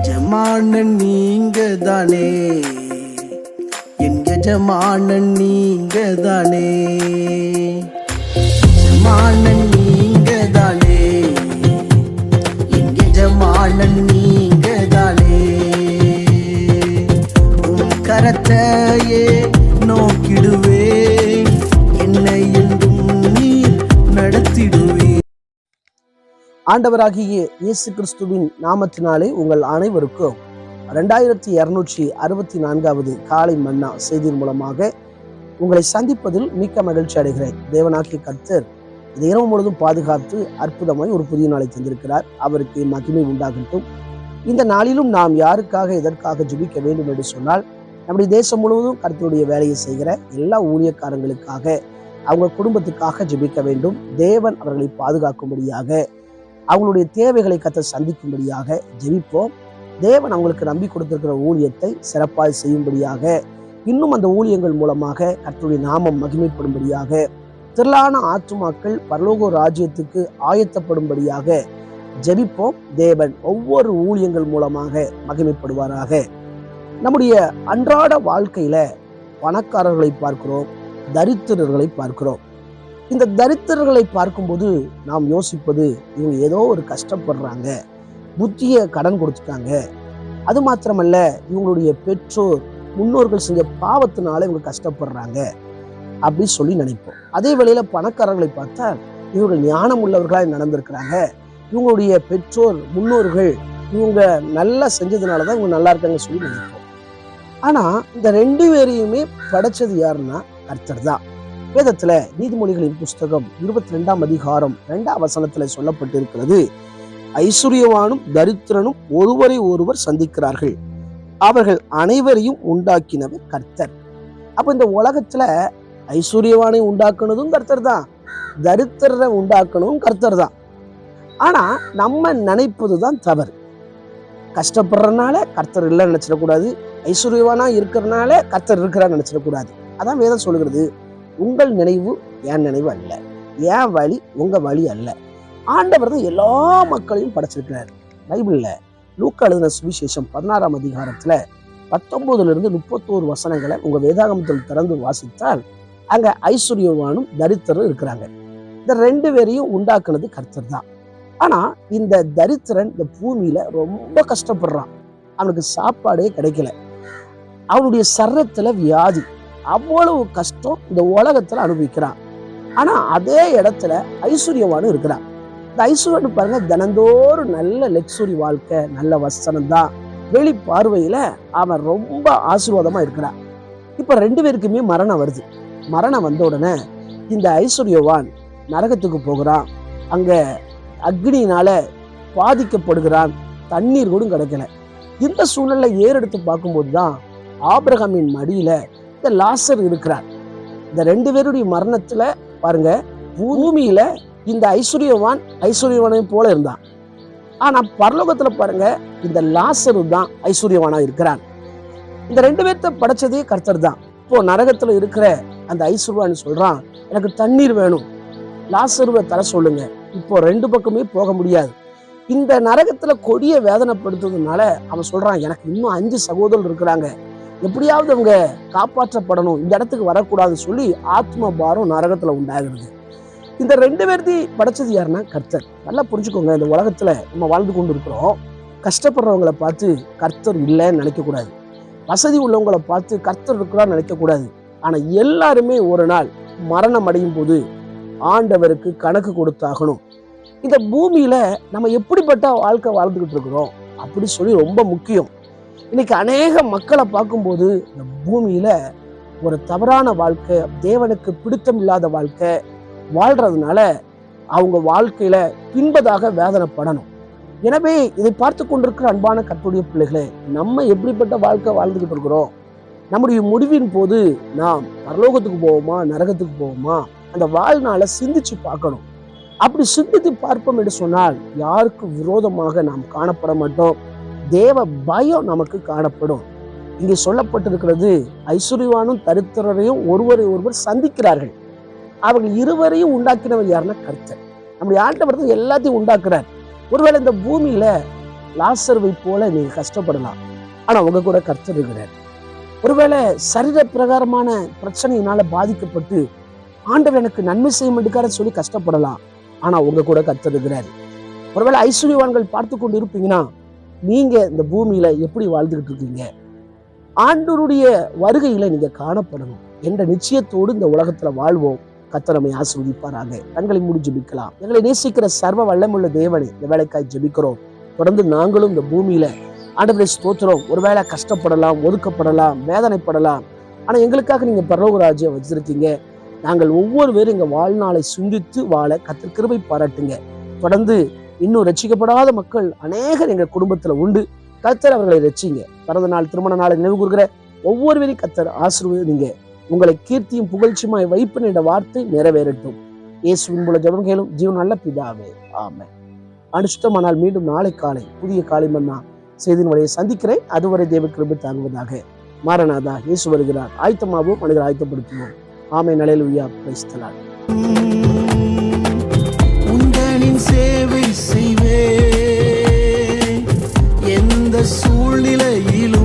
எஜமானன் நீங்க தானே, என் எஜமானன் நீங்க தானே, எஜமானன் நீங்க தானே, என் எஜமானன் நீங்க தானே. உன் கரத்தையே நோக்கிடுவே, என்னை என்றும் நீர் நடத்திடுவே. ஆண்டவராகிய இயேசு கிறிஸ்துவின் நாமத்தினாலே உங்கள் அனைவருக்கும் 2264வது காலை மன்னா செய்தியின் மூலமாக உங்களை சந்திப்பதில் மிக்க மகிழ்ச்சி அடைகிறேன். தேவனாகிய கர்த்தர் இந்த இரவு முழுவதும் பாதுகாத்து அற்புதமாய் ஒரு புதிய நாளை தந்திருக்கிறார். அவருக்கு மகிமை உண்டாகட்டும். இந்த நாளிலும் நாம் யாருக்காக எதற்காக ஜெபிக்க வேண்டும் என்று சொன்னால், நம்முடைய தேசம் முழுவதும் கர்த்தருடைய வேலையை செய்கிற எல்லா ஊழியக்காரங்களுக்காக, அவங்க குடும்பத்துக்காக ஜெபிக்க வேண்டும். தேவன் அவர்களை பாதுகாக்கும்படியாக, அவங்களுடைய தேவைகளை கர்த்தர் சந்திக்கும்படியாக ஜெபிப்போம். தேவன் அவங்களுக்கு நம்பி கொடுத்திருக்கிற ஊழியத்தை சிறப்பாக செய்யும்படியாக, இன்னும் அந்த ஊழியங்கள் மூலமாக கர்த்தருடைய நாமம் மகிமைப்படும்படியாக, திரளான ஆத்துமாக்கள் பரலோக ராஜ்யத்துக்கு ஆயத்தப்படும்படியாக ஜெபிப்போம். தேவன் ஒவ்வொரு ஊழியங்கள் மூலமாக மகிமைப்படுவாராக. நம்முடைய அன்றாட வாழ்க்கையில பணக்காரர்களை பார்க்கிறோம், தரித்திரர்களை பார்க்கிறோம். இந்த தரித்திரர்களை பார்க்கும்போது நாம் யோசிப்பது, இவங்க ஏதோ ஒரு கஷ்டப்படுறாங்க, புத்திய கடன் கொடுத்துட்டாங்க, அது மாத்திரமல்ல இவங்களுடைய பெற்றோர் முன்னோர்கள் செஞ்ச பாவத்தினால இவங்க கஷ்டப்படுறாங்க அப்படி சொல்லி நினைப்போம். அதே வேளையில பணக்காரர்களை பார்த்தா இவங்க ஞானம் உள்ளவர்களாக நடந்திருக்கிறாங்க, இவங்களுடைய பெற்றோர் முன்னோர்கள் இவங்க நல்லா செஞ்சதுனாலதான் இவங்க நல்லா இருக்காங்க சொல்லி நினைப்போம். ஆனா இந்த ரெண்டு பேரையுமே படைச்சது யாருன்னா கர்த்தர் தான். வேதத்துல நீதிமொழிகளின் புஸ்தகம் 22ஆம் அதிகாரம் 2ஆம் வசனத்துல சொல்லப்பட்டிருக்கிறது, ஐஸ்வர்யவானும் தரித்திரனும் ஒருவரை ஒருவர் சந்திக்கிறார்கள், அவர்கள் அனைவரையும் உண்டாக்கினவர் கர்த்தர். அப்ப இந்த உலகத்துல ஐஸ்வர்யவானை உண்டாக்குனதும் கர்த்தர் தான், தரித்திரரை உண்டாக்கணும் கர்த்தர் தான். ஆனா நம்ம நினைப்பதுதான் தவறு. கஷ்டப்படுறதுனால கர்த்தர் இல்லைன்னு நினைச்சிடக்கூடாது, ஐஸ்வர்யவானா இருக்கிறதுனால கர்த்தர் இருக்கிறான்னு நினைச்சிடக்கூடாது. அதான் வேதம் சொல்கிறது, உங்கள் நினைவு என் நினைவு அல்ல, என் வழி உங்க வழி அல்ல. ஆண்டவர் தான் எல்லா மக்களையும் படைச்சிருக்கிறார். பைபிள்ல லூக்கா எழுதின சுவிசேஷம் 16ஆம் அதிகாரத்துல 19 - 31 வசனங்களை உங்க வேதாகமத்தில் திறந்து வாசித்தால் அங்க ஐஸ்வர்யவானும் தரித்திரரும் இருக்கிறாங்க. இந்த ரெண்டு பேரையும் உண்டாக்குனது கர்த்தர் தான். ஆனா இந்த தரித்திரன் இந்த பூமியில ரொம்ப கஷ்டப்படுறான். அவனுக்கு சாப்பாடே கிடைக்கல, அவனுடைய சரீரத்துல வியாதி, அவ்வளவு கஷ்டம் இந்த உலகத்துல அனுபவிக்கிறான். ஆனா அதே இடத்துல ஐஸ்வர்யவானும் இருக்கிறான். இந்த ஐஸ்வர்யன் பாருங்க, தினந்தோறும் நல்ல லக்ஸுரி வாழ்க்கை, நல்ல வசனம் தான், வெளி பார்வையில அவன் ரொம்ப ஆசீர்வாதமா இருக்கிறான். இப்ப ரெண்டு பேருக்குமே மரணம் வருது. மரணம் வந்த உடனே இந்த ஐஸ்வர்யவான் நரகத்துக்கு போகிறான், அங்க அக்னியினால பாதிக்கப்படுகிறான், தண்ணீர் கூட கிடைக்கல. இந்த சூழ்நிலை ஏறெடுத்து பார்க்கும்போதுதான் ஆபிரகாமின் மடியில இந்த லாசர் இருக்கிறார். இந்த ரெண்டு பேருடைய மரணத்துல பாருங்க, பூமியில இந்த ஐஸ்வர்யவானை போல இருந்தான். ஆனா பரலோகத்துல பாருங்க, இந்த லாசரு தான் ஐஸ்வர்யவானா இருக்கிறான். இந்த ரெண்டு பேர்த்த படைச்சதே கர்த்தர் தான். இப்போ நரகத்துல இருக்கிற அந்த ஐஸ்வர்யவான் சொல்றான், எனக்கு தண்ணீர் வேணும், லாசருவை தர சொல்லுங்க. இப்போ ரெண்டு பக்கமே போக முடியாது. இந்த நரகத்துல கொடிய வேதனைப்படுத்துறதுனால அவன் சொல்றான், எனக்கு இன்னும் 5 சகோதரர் இருக்கிறாங்க, எப்படியாவது அவங்க காப்பாற்றப்படணும், இந்த இடத்துக்கு வரக்கூடாதுன்னு சொல்லி ஆத்ம பாரம் நரகத்துல உண்டாகிறது. இந்த ரெண்டு பேர்த்தையும் படைச்சது யாருன்னா கர்த்தர். நல்லா புரிஞ்சுக்கோங்க, இந்த உலகத்துல நம்ம வாழ்ந்து கொண்டு இருக்கிறோம். கஷ்டப்படுறவங்களை பார்த்து கர்த்தர் இல்லைன்னு நினைக்கக்கூடாது, வசதி உள்ளவங்களை பார்த்து கர்த்தர் இருக்கிறான்னு நினைக்கக்கூடாது. ஆனா எல்லாருமே ஒரு நாள் மரணம் அடையும் போது ஆண்டவருக்கு கணக்கு கொடுத்தாகணும். இந்த பூமியில நம்ம எப்படிப்பட்ட வாழ்க்கை வாழ்ந்துகிட்டு இருக்கிறோம் அப்படி சொல்லி ரொம்ப முக்கியம். இன்னைக்கு அநேக மக்களை பார்க்கும்போது இந்த பூமியில ஒரு தவறான வாழ்க்கை, தேவனுக்கு பிடித்தம் இல்லாத வாழ்க்கை வாழ்றதுனால அவங்க வாழ்க்கையில பின்பதாக வேதனைப்படணும். எனவே இதை பார்த்து கொண்டிருக்கிற அன்பான கர்த்தருடைய பிள்ளைகளே, நம்ம எப்படிப்பட்ட வாழ்க்கை வாழ்ந்துகிட்டு இருக்கிறோம், நம்முடைய முடிவின் போது நாம் பரலோகத்துக்கு போவோமா நரகத்துக்கு போவோமா, அந்த வாழ்நாளை சிந்திச்சு பார்க்கணும். அப்படி சிந்தித்து பார்ப்போம் என்று சொன்னால் யாருக்கு விரோதமாக நாம் காணப்பட மாட்டோம், தேவ பயம் நமக்கு காணப்படும். இங்கே சொல்லப்பட்டிருக்கிறது, ஐஸ்வர்யவானும் தரித்திரரையும் ஒருவரை ஒருவர் சந்திக்கிறார்கள், அவர்கள் இருவரையும் உண்டாக்கினவர் யாருன்னா கர்த்தர். நம்முடைய ஆண்டவர் தான் எல்லாத்தையும் உண்டாக்குறார். ஒருவேளை இந்த பூமியில லாசருவை போல நீங்க கஷ்டப்படலாம், ஆனா உங்க கூட கர்த்தர் இருக்கிறார். ஒருவேளை சரீர பிரகாரமான பிரச்சனையினால பாதிக்கப்பட்டு ஆண்டவர் எனக்கு நன்மை செய்ய மாட்டேக்கார சொல்லி கஷ்டப்படலாம், ஆனா உங்க கூட கர்த்தர் இருக்கிறார். ஒருவேளை ஐஸ்வர்யவான்கள் பார்த்து கொண்டு இருப்பீங்கன்னா, நீங்க இந்த பூமியில எப்படி வாழ்ந்துகிட்டு இருக்கீங்க, ஆண்டவருடைய வருகையில நீங்க காணப்படணும் என்ற நிச்சயத்தோடு இந்த உலகத்துல வாழ்வோம். கர்த்தர் நம்மை ஆசீர்வதிப்பாராக. கண்களை மூடி ஜெபிக்கலாம். எங்களை நேசிக்கிற சர்வ வல்லமுள்ள தேவனே, இந்த வேலைக்காய் ஜெபிக்கிறோம். தொடர்ந்து நாங்களும் இந்த பூமியில ஆண்டவரை ஸ்தோத்திரம். ஒருவேளை கஷ்டப்படலாம், ஒதுக்கப்படலாம், வேதனைப்படலாம், ஆனா எங்களுக்காக நீங்க பரலோக ராஜ்யம் வச்சிருக்கீங்க. நாங்கள் ஒவ்வொரு பேரும் எங்க வாழ்நாளை சிந்தித்து வாழ கர்த்தர் கிருபை பாராட்டுங்க. தொடர்ந்து இன்னும் ரட்சிக்கப்படாத மக்கள் அநேகர் எங்க குடும்பத்துல உண்டு. கர்த்தர் அவர்களை ரட்சிங்க. பிறந்த நாள், திருமண நாளை நினைவு கூறுகிற ஒவ்வொருவரையும் கர்த்தர் ஆசீர்வதிங்க. உங்களை கீர்த்தியும் புகழ்ச்சியுமாய் வைப்பேன் என்ற வார்த்தை நிறைவேறட்டும். இயேசுவின் மூலம் ஜெபம் கேளும் ஜீவன் நல்ல பிதாவே, ஆமென். அனுஷ்டமானால் மீண்டும் நாளை காலை புதிய காலை மன்னா செய்தியின் வழியை சந்திக்கிறேன். அதுவரை தேவ கிருபை தாங்குவதாக. மாரநாதா, இயேசு வருகிறார். ஆயத்தமாகவும் மனிதர் ஆயத்தப்படுத்துவோம். ஆமென். அல்லேலூயா. Praise the Lord. உந்தனின் சேவை செய்வே எந்த சூழ்நிலையிலும்